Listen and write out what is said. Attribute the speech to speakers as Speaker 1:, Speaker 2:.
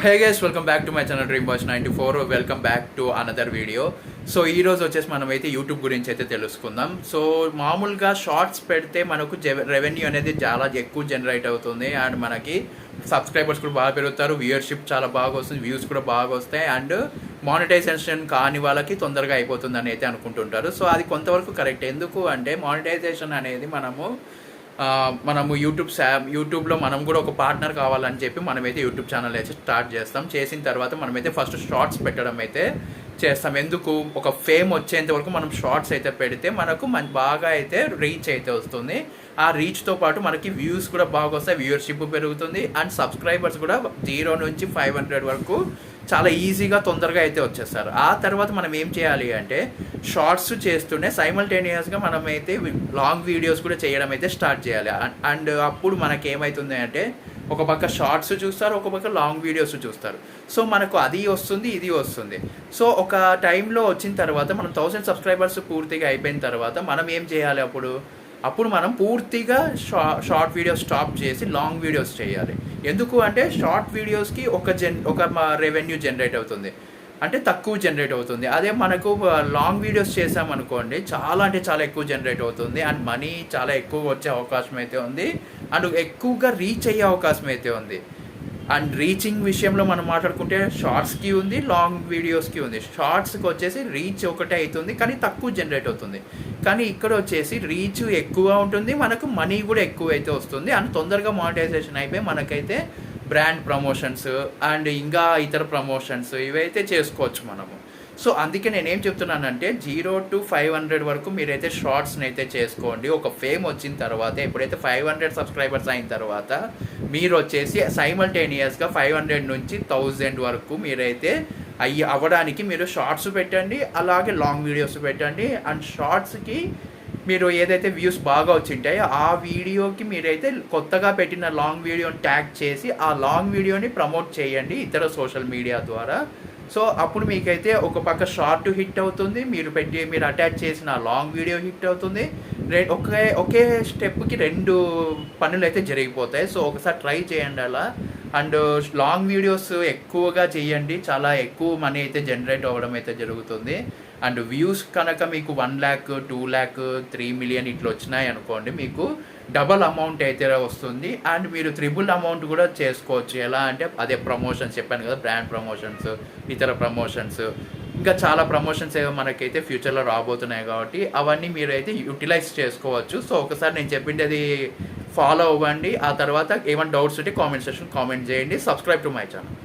Speaker 1: Hey guys, welcome back to my channel dream boys 94. Welcome back to another video. So ఈరోజు వచ్చేసి మనమైతే YouTube గురించి అయితే తెలుసుకుందాం. సో మామూలుగా షార్ట్స్ పెడితే మనకు రెవెన్యూ అనేది చాలా ఎక్కువ జనరేట్ అవుతుంది అండ్ మనకి సబ్స్క్రైబర్స్ కూడా బాగా పెరుగుతారు, వ్యూయర్షిప్ చాలా బాగా వస్తుంది, వ్యూస్ కూడా బాగా వస్తాయి అండ్ మానిటైజేషన్ కాని వాళ్ళకి తొందరగా అయిపోతుంది అని అయితే అనుకుంటుంటారు. సో అది కొంతవరకు కరెక్ట్. ఎందుకు అంటే మానిటైజేషన్ అనేది మనము యూట్యూబ్లో మనం కూడా ఒక పార్ట్నర్ కావాలని చెప్పి మనమైతే యూట్యూబ్ ఛానల్ అయితే స్టార్ట్ చేస్తాం. చేసిన తర్వాత మనమైతే ఫస్ట్ షార్ట్స్ పెట్టడం అయితే చేస్తాం. ఎందుకు, ఒక ఫేమ్ వచ్చేంత వరకు మనం షార్ట్స్ అయితే పెడితే మనకు బాగా అయితే రీచ్ అయితే వస్తుంది. ఆ రీచ్తో పాటు మనకి వ్యూస్ కూడా బాగా వస్తాయి, వ్యూవర్షిప్ పెరుగుతుంది అండ్ సబ్స్క్రైబర్స్ కూడా 0 నుంచి 500 వరకు చాలా ఈజీగా తొందరగా అయితే వచ్చేస్తారు. ఆ తర్వాత మనం ఏం చేయాలి అంటే షార్ట్స్ చేస్తూనే సైమల్టేనియస్గా మనమైతే లాంగ్ వీడియోస్ కూడా చేయడం అయితే స్టార్ట్ చేయాలి. అండ్ అప్పుడు మనకి ఏమవుతుంది అంటే ఒక పక్క షార్ట్స్ చూస్తారు, ఒక పక్క లాంగ్ వీడియోస్ చూస్తారు. సో మనకు అది వస్తుంది, ఇది వస్తుంది. సో ఒక టైంలో వచ్చిన తర్వాత మనం 1000 సబ్స్క్రైబర్స్ పూర్తిగా అయిపోయిన తర్వాత మనం ఏం చేయాలి, అప్పుడు మనం పూర్తిగా షార్ట్ వీడియోస్ స్టాప్ చేసి లాంగ్ వీడియోస్ చేయాలి. ఎందుకు అంటే షార్ట్ వీడియోస్కి ఒక రెవెన్యూ జనరేట్ అవుతుంది, అంటే తక్కువ జనరేట్ అవుతుంది. అదే మనకు లాంగ్ వీడియోస్ చేసామనుకోండి చాలా అంటే చాలా ఎక్కువ జనరేట్ అవుతుంది అండ్ మనీ చాలా ఎక్కువ వచ్చే అవకాశం అయితే ఉంది అండ్ ఎక్కువగా రీచ్ అయ్యే అవకాశం అయితే ఉంది. అండ్ రీచింగ్ విషయంలో మనం మాట్లాడుకుంటే షార్ట్స్కి ఉంది, లాంగ్ వీడియోస్కి ఉంది. షార్ట్స్కి వచ్చేసి రీచ్ ఒకటే అవుతుంది కానీ తక్కువ జనరేట్ అవుతుంది. కానీ ఇక్కడ వచ్చేసి రీచ్ ఎక్కువ ఉంటుంది, మనకు మనీ కూడా ఎక్కువ అయితే వస్తుంది అండ్ తొందరగా మానిటైజేషన్ అయిపోయి మనకైతే బ్రాండ్ ప్రమోషన్స్ అండ్ ఇంకా ఇతర ప్రమోషన్స్ ఇవైతే చేసుకోవచ్చు మనము. సో అందుకే నేనేం చెప్తున్నానంటే 0 to 500 వరకు మీరైతే షార్ట్స్ని అయితే చేసుకోండి. ఒక ఫేమ్ వచ్చిన తర్వాత, ఎప్పుడైతే 500 సబ్స్క్రైబర్స్ అయిన తర్వాత మీరు వచ్చేసి సైమల్టేనియస్గా 500 నుంచి 1000 వరకు మీరైతే అవ్వడానికి మీరు షార్ట్స్ పెట్టండి, అలాగే లాంగ్ వీడియోస్ పెట్టండి. అండ్ షార్ట్స్కి మీరు ఏదైతే వ్యూస్ బాగా వచ్చింటాయో ఆ వీడియోకి మీరైతే కొత్తగా పెట్టిన లాంగ్ వీడియోని ట్యాగ్ చేసి ఆ లాంగ్ వీడియోని ప్రమోట్ చేయండి ఇతర సోషల్ మీడియా ద్వారా. సో అప్పుడు మీకైతే ఒక పక్క షార్ట్ హిట్ అవుతుంది, మీరు అటాచ్ చేసిన లాంగ్ వీడియో హిట్ అవుతుంది. ఒకే స్టెప్కి 2 పనులు అయితే జరిగిపోతాయి. సో ఒకసారి ట్రై చేయండి అలా. అండ్ లాంగ్ వీడియోస్ ఎక్కువగా చేయండి, చాలా ఎక్కువ మనీ అయితే జనరేట్ అవ్వడం అయితే జరుగుతుంది. అండ్ వ్యూస్ కనుక మీకు 1 lakh 2 lakh 3 million ఇట్లా వచ్చినాయి అనుకోండి, మీకు డబల్ అమౌంట్ అయితే వస్తుంది అండ్ మీరు త్రిబుల్ అమౌంట్ కూడా చేసుకోవచ్చు. ఎలా అంటే అదే ప్రమోషన్స్ చెప్పాను కదా, బ్రాండ్ ప్రమోషన్స్, ఇతర ప్రమోషన్స్, ఇంకా చాలా ప్రమోషన్స్ ఏవో మనకైతే ఫ్యూచర్లో రాబోతున్నాయి కాబట్టి అవన్నీ మీరైతే యూటిలైజ్ చేసుకోవచ్చు. సో ఒకసారి నేను చెప్పింది అది ఫాలో అవ్వండి. ఆ తర్వాత ఏమైనా డౌట్స్ ఉంటే కామెంట్ సెక్షన్ కామెంట్ చేయండి. Subscribe to my channel.